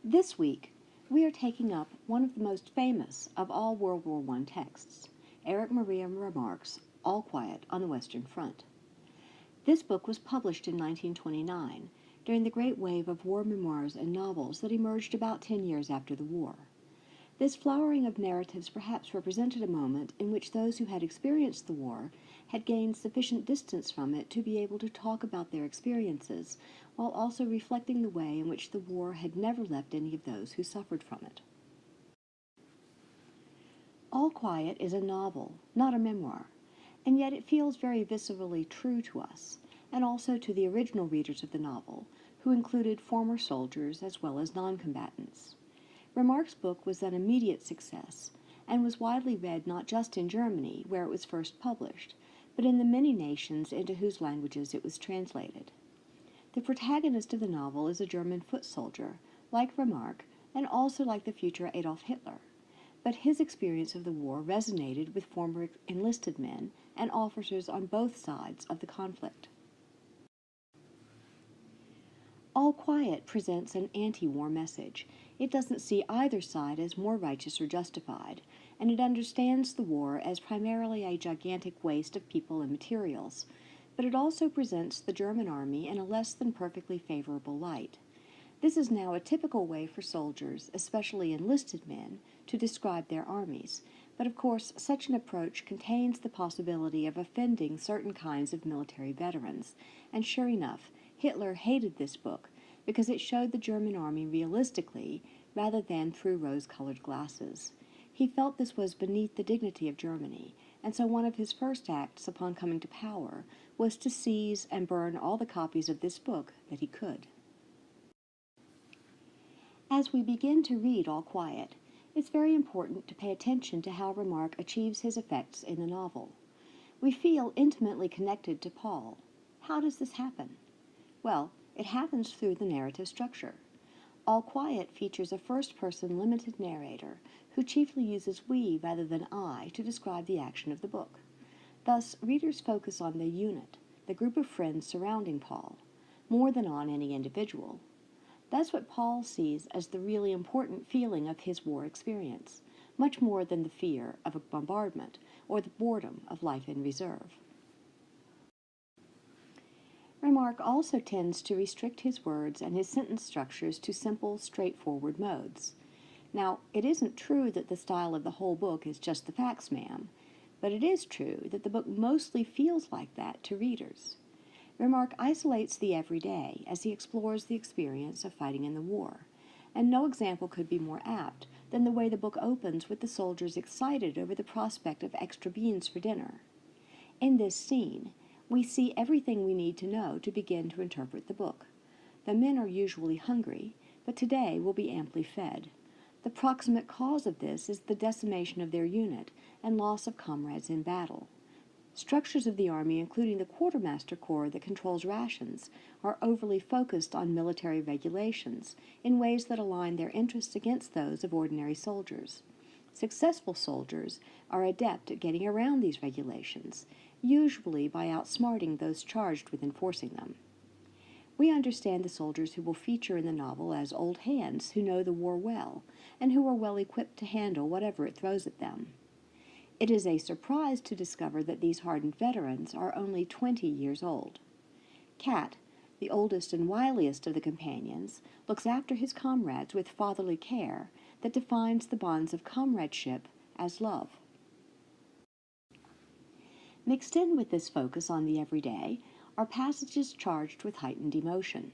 This week, we are taking up one of the most famous of all World War I texts, Erich Maria Remarque's All Quiet on the Western Front. This book was published in 1929, during the great wave of war memoirs and novels that emerged about 10 years after the war. This flowering of narratives perhaps represented a moment in which those who had experienced the war had gained sufficient distance from it to be able to talk about their experiences, while also reflecting the way in which the war had never left any of those who suffered from it. All Quiet is a novel, not a memoir, and yet it feels very viscerally true to us, and also to the original readers of the novel, who included former soldiers as well as non-combatants. Remarque's book was an immediate success, and was widely read not just in Germany, where it was first published, but in the many nations into whose languages it was translated. The protagonist of the novel is a German foot soldier, like Remarque, and also like the future Adolf Hitler. But his experience of the war resonated with former enlisted men and officers on both sides of the conflict. All Quiet presents an anti-war message. It doesn't see either side as more righteous or justified, and it understands the war as primarily a gigantic waste of people and materials. But it also presents the German army in a less than perfectly favorable light. This is now a typical way for soldiers, especially enlisted men, to describe their armies. But of course, such an approach contains the possibility of offending certain kinds of military veterans, and sure enough, Hitler hated this book because it showed the German army realistically rather than through rose-colored glasses. He felt this was beneath the dignity of Germany, and so one of his first acts upon coming to power was to seize and burn all the copies of this book that he could. As we begin to read All Quiet, it's very important to pay attention to how Remarque achieves his effects in the novel. We feel intimately connected to Paul. How does this happen? Well, it happens through the narrative structure. All Quiet features a first-person limited narrator who chiefly uses we rather than I to describe the action of the book. Thus, readers focus on the unit, the group of friends surrounding Paul, more than on any individual. That's what Paul sees as the really important feeling of his war experience, much more than the fear of a bombardment or the boredom of life in reserve. Remarque also tends to restrict his words and his sentence structures to simple, straightforward modes. Now, it isn't true that the style of the whole book is just the facts, ma'am, but it is true that the book mostly feels like that to readers. Remarque isolates the everyday as he explores the experience of fighting in the war, and no example could be more apt than the way the book opens with the soldiers excited over the prospect of extra beans for dinner. In this scene, we see everything we need to know to begin to interpret the book. The men are usually hungry, but today will be amply fed. The proximate cause of this is the decimation of their unit and loss of comrades in battle. Structures of the army, including the quartermaster corps that controls rations, are overly focused on military regulations in ways that align their interests against those of ordinary soldiers. Successful soldiers are adept at getting around these regulations, usually by outsmarting those charged with enforcing them. We understand the soldiers who will feature in the novel as old hands who know the war well, and who are well equipped to handle whatever it throws at them. It is a surprise to discover that these hardened veterans are only 20 years old. Cat, the oldest and wiliest of the companions, looks after his comrades with fatherly care that defines the bonds of comradeship as love. Mixed in with this focus on the everyday are passages charged with heightened emotion.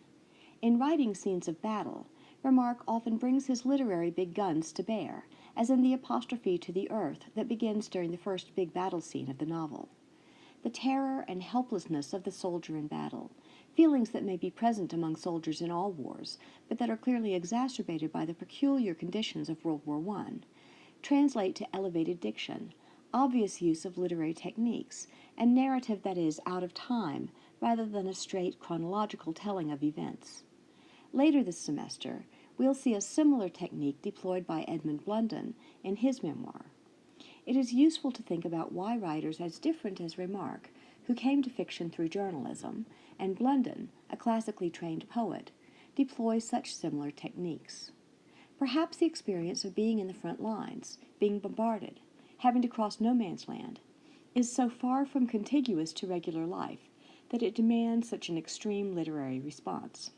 In writing scenes of battle, Remarque often brings his literary big guns to bear, as in the apostrophe to the earth that begins during the first big battle scene of the novel. The terror and helplessness of the soldier in battle, feelings that may be present among soldiers in all wars, but that are clearly exacerbated by the peculiar conditions of World War I, translate to elevated diction, obvious use of literary techniques, and narrative that is out of time rather than a straight chronological telling of events. Later this semester, we'll see a similar technique deployed by Edmund Blunden in his memoir. It is useful to think about why writers as different as Remarque, who came to fiction through journalism, and Blunden, a classically trained poet, deploy such similar techniques. Perhaps the experience of being in the front lines, being bombarded, having to cross no man's land, is so far from contiguous to regular life that it demands such an extreme literary response.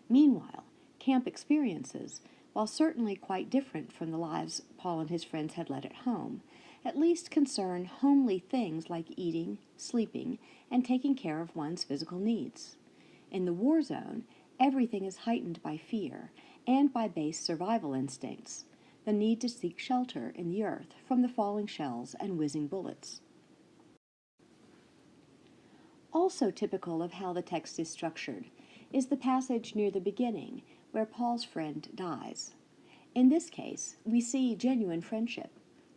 Meanwhile, camp experiences, while certainly quite different from the lives Paul and his friends had led at home, at least concern homely things like eating, sleeping, and taking care of one's physical needs. In the war zone, everything is heightened by fear and by base survival instincts, the need to seek shelter in the earth from the falling shells and whizzing bullets. Also typical of how the text is structured is the passage near the beginning where Paul's friend dies. In this case, we see genuine friendship.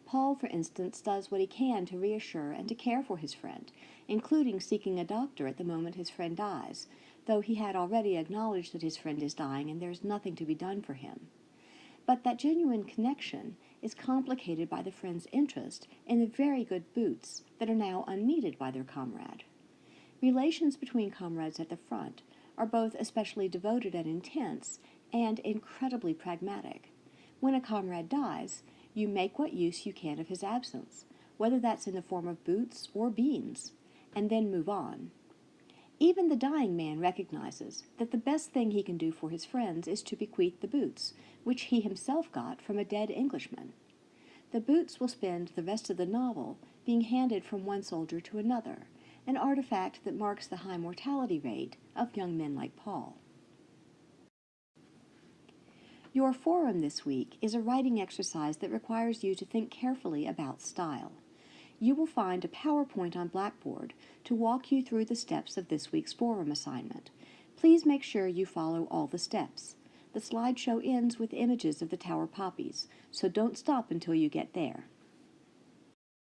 Paul, for instance, does what he can to reassure and to care for his friend, including seeking a doctor at the moment his friend dies, though he had already acknowledged that his friend is dying and there is nothing to be done for him. But that genuine connection is complicated by the friend's interest in the very good boots that are now unneeded by their comrade. Relations between comrades at the front are both especially devoted and intense and incredibly pragmatic. When a comrade dies, you make what use you can of his absence, whether that's in the form of boots or beans, and then move on. Even the dying man recognizes that the best thing he can do for his friends is to bequeath the boots, which he himself got from a dead Englishman. The boots will spend the rest of the novel being handed from one soldier to another, an artifact that marks the high mortality rate of young men like Paul. Your forum this week is a writing exercise that requires you to think carefully about style. You will find a PowerPoint on Blackboard to walk you through the steps of this week's forum assignment. Please make sure you follow all the steps. The slideshow ends with images of the tower poppies, so don't stop until you get there.